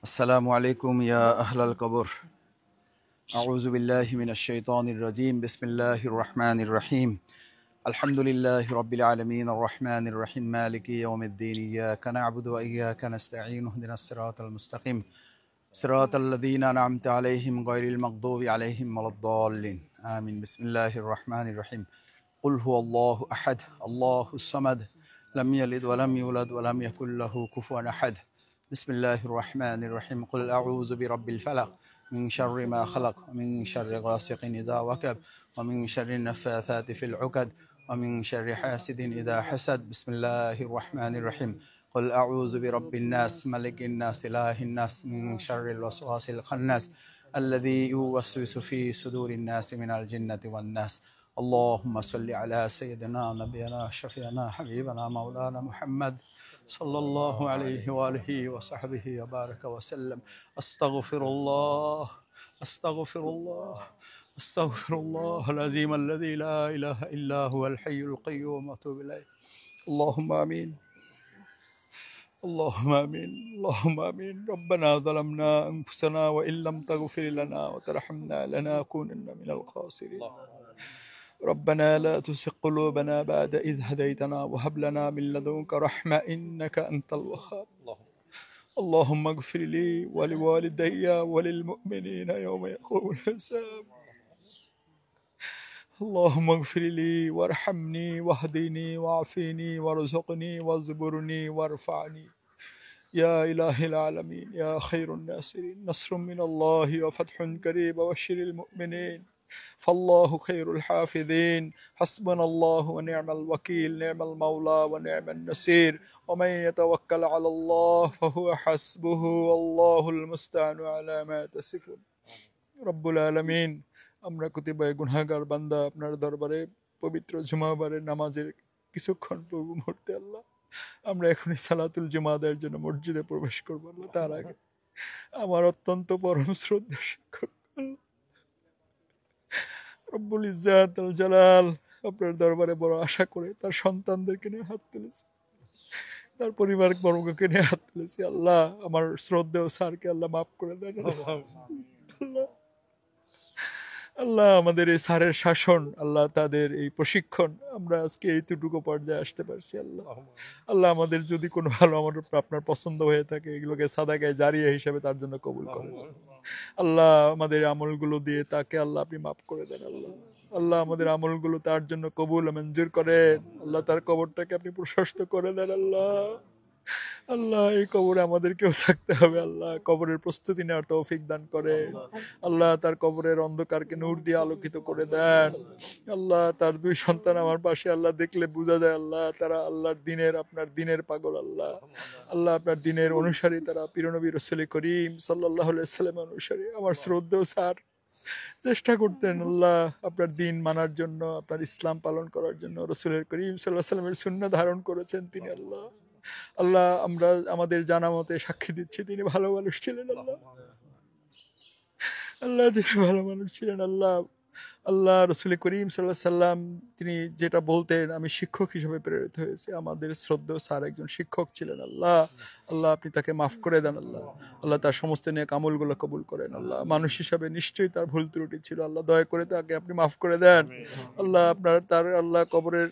السلام عليكم يا أهل القبر. أعوذ بالله من الشيطان الرجيم. بسم الله الرحمن الرحيم. الحمد لله رب العالمين الرحمن الرحيم مالك يوم الدين. إياك نعبد وإياك نستعين. اهدنا الصراط المستقيم صراط الذين أنعمت عليهم غير المغضوب عليهم ولا الضالين آمين. بسم الله الرحمن الرحيم. قل هو الله أحد الله الصمد لم يلد ولم يولد ولم يكن له كفوا أحد. بسم الله الرحمن الرحيم. قل أعوذ برب الفلق من شر ما خلق ومن شر غاسق إذا وقب ومن شر النفاثات في العقد ومن شر حاسد إذا حسد. بسم الله الرحمن الرحيم. قل أعوذ برب الناس ملك الناس إله الناس من شر الوسواس الخناس الذي يوسوس في صدور الناس من الجنة والناس. اللهم صل على سيدنا نبينا شفيعنا حبيبنا مولانا محمد صلى الله عليه وآله وصحبه وبارك وسلم. أستغفر الله أستغفر الله أستغفر الله العظيم الذي لا إله إلا هو الحي القيوم وأتوب إليه. اللهم آمين اللهم آمين اللهم آمين. ربنا ظلمنا أنفسنا وإن لم تغفر لنا وترحمنا لنكونن من الخاسرين. ربنا لا تزغ قلوبنا بعد إذ هديتنا وهب لنا من لدنك رحمة إنك أنت الوهاب. اللهم اغفر لي ولوالدي وللمؤمنين يوم يقوم الحساب. اللهم اغفر لي وارحمني واهدني واعفني وارزقني واجبرني وارفعني يا إله العالمين يا خير الناصرين. نصر من الله وفتح قريب وبشر المؤمنين فالله خير الحافظين. حسبنا الله ونعم الوكيل نعم المولى ونعم النصير ومن يتوكل على الله فهو حسبه والله المستعان على ما تصفون. রব্বুল আলামিন, আমরা কতিপয় গুনাহগার বান্দা আপনার দরবারে পবিত্র জুমাবারের নামাজের কিছুক্ষণ পূর্ব মুহূর্তে আল্লাহ আমরা এখনই সালাতুল জুমা আদায়ের জন্য মসজিদে প্রবেশ করব। আল্লাহ, তার আগে আমার অত্যন্ত পরম শ্রদ্ধা শিক্ষক রব্বুল ইজ্জাত আল জালাল আপনার দরবারে বড় আশা করে তার সন্তানদেরকে নিয়ে হাত তুলেছে, তার পরিবার বর্গকে নিয়ে হাত তুলেছি। আল্লাহ, আমার শ্রদ্ধেয় স্যারকে আল্লাহ মাফ করে দেন। আল্লাহ আল্লাহ, আমাদের এই স্যারের শাসন, আল্লাহ তাদের এই প্রশিক্ষণ, আমরা আজকে এইটুকু পর্যায়ে আসতে পারছি। আল্লাহ আল্লাহ, আমাদের যদি কোনো ভালো আমাদের আপনার পছন্দ হয়ে থাকে এগুলোকে সাদাকায় জারিয়া হিসেবে তার জন্য কবুল করেন। আল্লাহ, আমাদের আমলগুলো দিয়ে তাকে আল্লাহ আপনি মাফ করে দেন। আল্লাহ আল্লাহ, আমাদের আমলগুলো তার জন্য কবুল মঞ্জুর করেন। আল্লাহ, তার কবরটাকে আপনি প্রশস্ত করে দেন। আল্লাহ আল্লাহ, এই কবরে আমাদেরকেও থাকতে হবে। আল্লাহ, কবরের প্রস্তুতি নেওয়ার তৌফিক দান করে। আল্লাহ, তার কবরের অন্ধকারকে নূর দিয়ে আলোকিত করে দেন। আল্লাহ, তার দুই সন্তান আমার পাশে, আল্লাহ দেখলে বোঝা যায় আল্লাহ তারা আল্লাহর দিনের, আপনার দিনের পাগল। আল্লাহ আল্লাহ, আপনার দিনের অনুসারী তারা, পীর নবী রাসূল করিম সাল্লাল্লাহু আলাইহি সাল্লাম অনুসারী। আমার শ্রদ্ধেয় স্যার চেষ্টা করতেন আল্লাহ আপনার দিন মানার জন্য, আপনার ইসলাম পালন করার জন্য। রাসূল করিম সাল্লাল্লাহু আলাইহি সাল্লামের সুন্নাহ ধারণ করেছেন তিনি। আল্লাহ আল্লাহ, আমরা আমাদের জানা মতে সাক্ষী দিচ্ছি তিনি ভালো মানুষ ছিলেন। আল্লাহ আল্লাহ, তিনি ভালো মানুষ ছিলেন। আল্লাহ আল্লাহ, রাসূল করিম সাল্লাল্লাহু আলাইহি সাল্লাম তিনি যেটা বলতেন, আমি শিক্ষক হিসেবে প্রেরিত হয়েছি। আমাদের শ্রদ্ধেয় স্যার একজন শিক্ষক ছিলেন। আল্লাহ আল্লাহ, আপনি তাকে মাফ করে দেন। আল্লাহ আল্লাহ, তার সমস্ত নেক আমলগুলো কবুল করেন। আল্লাহ, মানুষ হিসাবে নিশ্চয়ই তার ভুল ত্রুটি ছিল। আল্লাহ, দয়া করে তাকে আপনি মাফ করে দেন। আল্লাহ, আপনার তার আল্লাহ কবরের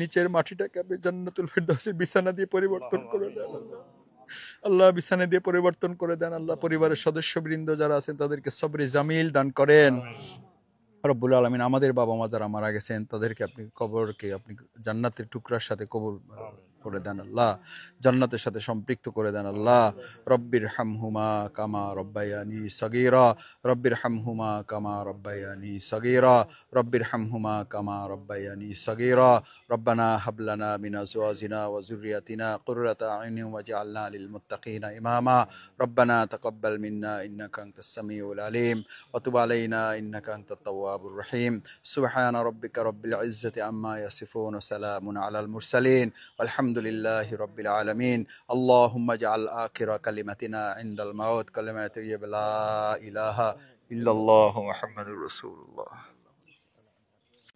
নিচের মাটিটাকে আপনি জান্নাতুল ফেরদাউসের বিছানা দিয়ে পরিবর্তন করে দেন। আল্লাহ আল্লাহ, বিছানা দিয়ে পরিবর্তন করে দেন। আল্লাহ, পরিবারের সদস্যবৃন্দ যারা আছেন তাদেরকে সবরে জামিল দান করেন। রব্বুল আলামিন, আমাদের বাবা মা যারা মারা গেছেন তাদেরকে আপনি কবরকে আপনি জান্নাতের টুকরার সাথে কবুল করে দেন। আল্লাহ, জান্নাতের সাথে সম্পৃক্ত করে দেন। আল্লাহ, রব্বির হামহুমা কামা রব্বায়ানি সগীরা রব্বির হামহুমা কামা রব্বায়ানি সগীরা রব্বির হামহুমা কামা রব্বায়ানি সগীরা রব্বানা হাব লানা মিন আজওয়াজিনা ওয়া যুররিয়াতিনা কুররাতা আইনিন ওয়াজআলনা লিল মুত্তাকিনা ইমামা রব্বানা তাকাব্বাল মিন্না ইন্নাকা আনতাস সামিউল আলিম ওয়া তুব আলাইনা ইন্নাকা আনতাত তাওয়াবুর রহিম। সুবহানা রাব্বিকা রাব্বিল ইজ্জাতি আম্মা ইয়াসিফুন ওয়া সালামুন আলাল মুরসালিন আলহামদুলিল্লাহি রাব্বিল আলামিন। আল্লাহুম্মা জাআল আখিরা কালিমাতিনা ইনদাল মাউত কালিমাতু লা ইলাহা ইল্লাল্লাহু মুহাম্মাদুর রাসূলুল্লাহ।